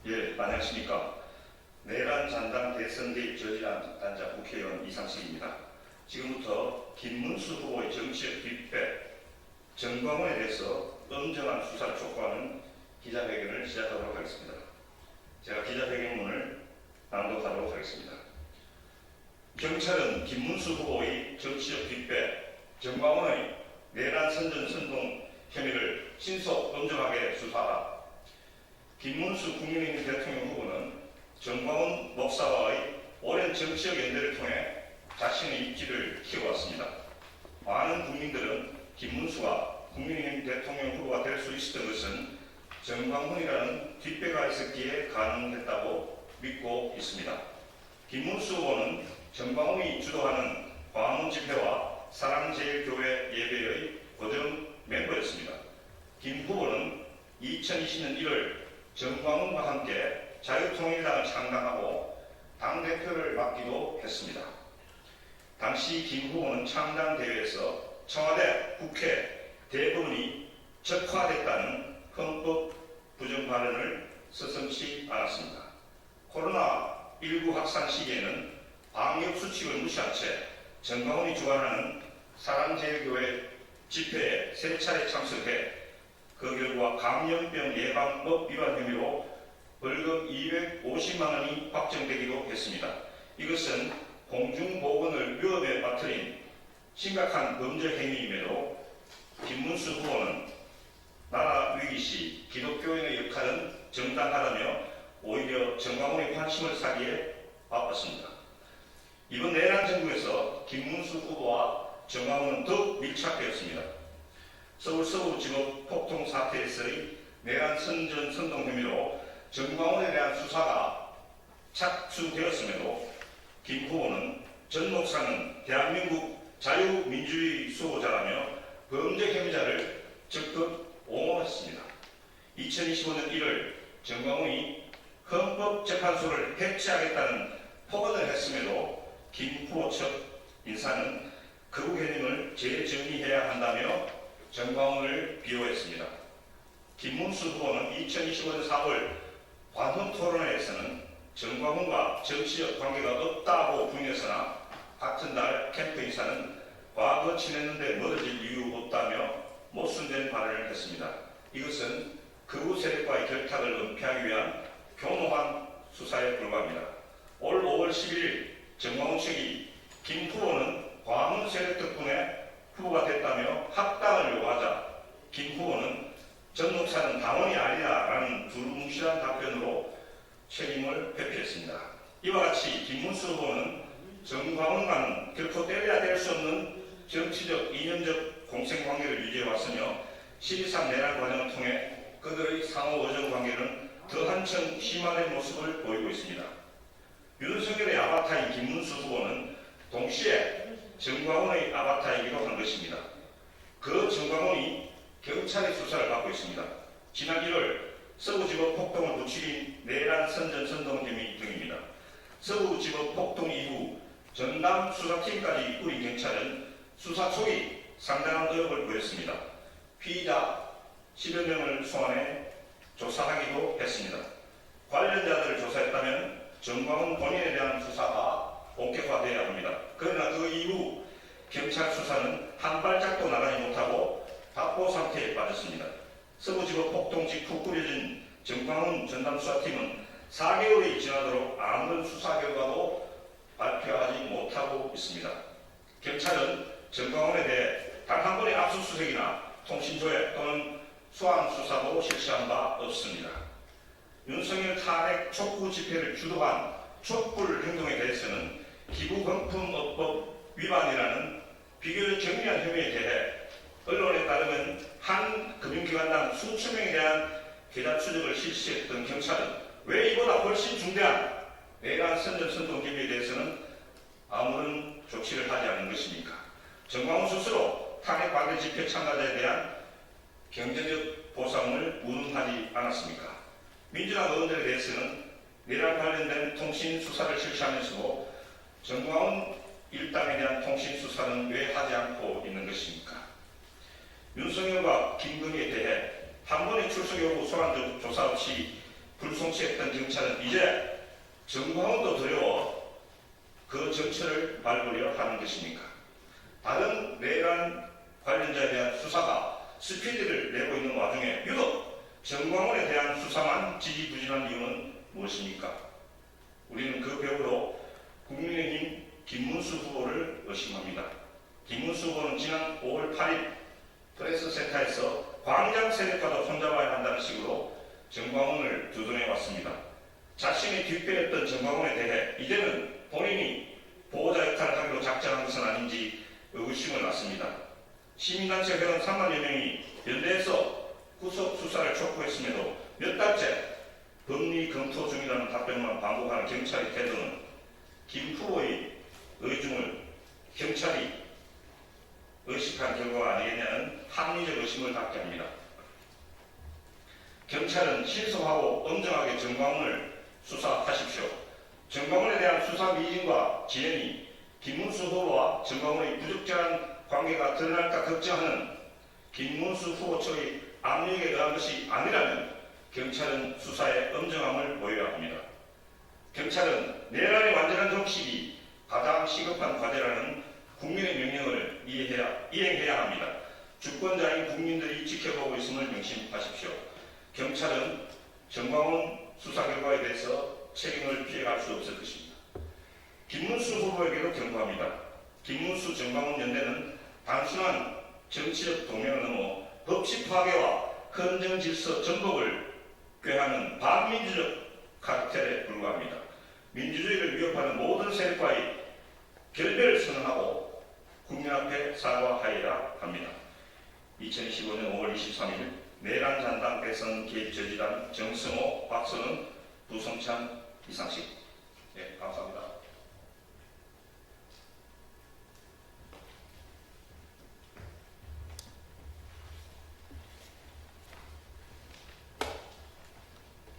예, 안녕하십니까. 내란 잔당 대선 개입 저지한 단자 국회의원 이상식입니다. 지금부터 김문수 후보의 정치적 뒷배, 정광훈에 대해서 엄정한 수사를 촉구하는 기자회견을 시작하도록 하겠습니다. 제가 기자회견문을 낭독하도록 하겠습니다. 경찰은 김문수 후보의 정치적 뒷배, 정광훈의 내란 선전 선동 혐의를 신속 엄정하게 수사하라. 김문수 국민의힘 대통령 후보는 정광훈 목사와의 오랜 정치적 연대를 통해 자신의 입지를 키워왔습니다. 많은 국민들은 김문수가 국민의힘 대통령 후보가 될 수 있었던 것은 정광훈이라는 뒷배가 있었기에 가능했다고 믿고 있습니다. 김문수 후보는 정광훈이 주도하는 광화문 집회와 사랑제일교회 예배의 고정 멤버였습니다. 김 후보는 2020년 1월 정광훈과 함께 자유통일당을 창당하고 당대표를 맡기도 했습니다. 당시 김 후보는 창당대회에서 청와대, 국회, 대법원이 적화됐다는 헌법 부정 발언을 서슴지 않았습니다. 코로나19 확산 시기에는 방역수칙을 무시한 채 정광훈이 주관하는 사랑제일교회 집회에 3차례 참석해 그 결과 감염병 예방법 위반 혐의로 벌금 250만 원이 확정되기도 했습니다. 이것은 공중보건을 위험에 빠뜨린 심각한 범죄 행위임에도 김문수 후보는 나라 위기 시 기독교인의 역할은 정당하다며 오히려 정광훈의 관심을 사기에 바빴습니다. 이번 내란 정부에서 김문수 후보와 정광훈은 더욱 밀착되었습니다. 서울 서부지법 폭동 사태에서의 내란 선전 선동 혐의로 정광훈에 대한 수사가 착수되었음에도 김 후보는 전 목사는 대한민국 자유민주주의 수호자라며 범죄 혐의자를 적극 옹호했습니다. 2025년 1월 정광훈이 헌법재판소를 해체하겠다는 포건을 했음에도 김 후보 측 인사는 극우 개념을 재정의해야 한다며 정광훈을 비호했습니다. 김문수 후보는 2025년 4월 관훈 토론회에서는 정광훈과 정치적 관계가 없다고 부인했으나 같은 날 캠프 인사는 과거 친했는데 멀어질 이유 없다며 모순된 발언을 했습니다. 이것은 극우 세력과의 결탁을 은폐하기 위한 교묘한 수사에 불과합니다. 올 5월 11일 정광훈 측이 김 후보는 광화문 세력 덕분에 후보가 됐다며 합당을 요구하자 김 후보는 전 목사는 당원이 아니다라는 두루뭉실한 답변으로 책임을 회피했습니다. 이와 같이 김문수 후보는 정광훈과는 결코 떼려야 될 수 없는 정치적 이념적 공생관계를 유지해왔으며 12.3 내란 과정을 통해 그들의 상호 의정 관계는 더 한층 심화된 모습을 보이고 있습니다. 윤석열의 아바타인 김문수 후보는 동시에 정광훈의 아바타이기도 한 것입니다. 그 정광훈이 경찰의 수사를 받고 있습니다. 지난 1월 서부지법 폭동을 부추긴 내란 선전 선동 혐의 등입니다. 서부지법 폭동 이후 전남 수사팀까지 꾸린 경찰은 수사 초기 상당한 의혹을 보였습니다. 피의자 10여 명을 소환해 조사하기도 했습니다. 관련자들을 조사했다면 정광훈 본인에 대한 수사가 본격화되어야 합니다. 그러나 그 이후 경찰 수사는 한 발짝도 나가지 못하고 답보 상태에 빠졌습니다. 서부지법 폭동 직후 꾸려진 정광훈 전담수사팀은 4개월이 지나도록 아무런 수사 결과도 발표하지 못하고 있습니다. 경찰은 정광훈에 대해 단 한 번의 압수수색이나 통신조회 또는 소환수사도 실시한 바 없습니다. 윤석열 탄핵 촉구 집회를 주도한 촛불 행동에 대해서는 기부금품업법 위반이라는 비교적 경미한 혐의에 대해 언론에 따르면 한 금융기관당 수천 명에 대한 계좌 추적을 실시했던 경찰은 왜 이보다 훨씬 중대한 내란 선전 선동 혐의에 대해서는 아무런 조치를 하지 않은 것입니까? 정광훈 스스로 탄핵 반대 집회 참가자에 대한 경제적 보상을 운운하지 않았습니까? 민주당 의원들에 대해서는 내란 관련된 통신 수사를 실시하면서도 정광훈 일당에 대한 통신 수사는 왜 하지 않고 있는 것입니까? 윤석열과 김건희에 대해 한 번의 출석 여부 소환 조사 없이 불송치했던 경찰은 이제 정광훈도 두려워 그 정체를 밟으려 하는 것입니까? 다른 내란 관련자에 대한 수사가 스피드를 내고 있는 와중에 유독 정광훈에 대한 수사만 지지부진한 이유는 무엇입니까? 우리는 그 배우로 국민의힘 김문수 후보를 의심합니다. 김문수 후보는 지난 5월 8일 프레스센터에서 광장 세력과도 손잡아야 한다는 식으로 정광훈을 두둔해 왔습니다. 자신이 뒷배였던 정광훈에 대해 이제는 본인이 보호자 역할을 하기로 작정한 것은 아닌지 의구심을 낳습니다. 시민단체 회원 3만여 명이 연대에서 구속 수사를 촉구했음에도 몇 달째 법리 검토 중이라는 답변만 반복하는 경찰의 태도는 김 후보의 의중을 경찰이 의식한 결과가 아니겠냐는 합리적 의심을 갖게 합니다. 경찰은 신속하고 엄정하게 정광훈을 수사하십시오. 정광훈에 대한 수사 미진과 지연이 김문수 후보와 정광훈의 부적절한 관계가 드러날까 걱정하는 김문수 후보 측의 압력에 의한 것이 아니라면 경찰은 수사에 엄정함을 보여야 합니다. 경찰은 내란의 완전한 종식이 가장 시급한 과제라는 국민의 명령을 이행해야 합니다. 주권자인 국민들이 지켜보고 있음을 명심하십시오. 경찰은 정광훈 수사 결과에 대해서 책임을 피해갈 수 없을 것입니다. 김문수 후보에게도 경고합니다. 김문수 정광훈 연대는 단순한 정치적 동맹을 넘어 법치 파괴와 헌정 질서 전복을 꾀하는 반민주적 카르텔에 불과합니다. 민주주의를 위협하는 모든 세력과의 결별을 선언하고 국민 앞에 사과하여야 합니다. 2015년 5월 23일 내란 잔당 대선 개입 저지단 정성호, 박선은, 부성찬, 이상식. 네, 감사합니다.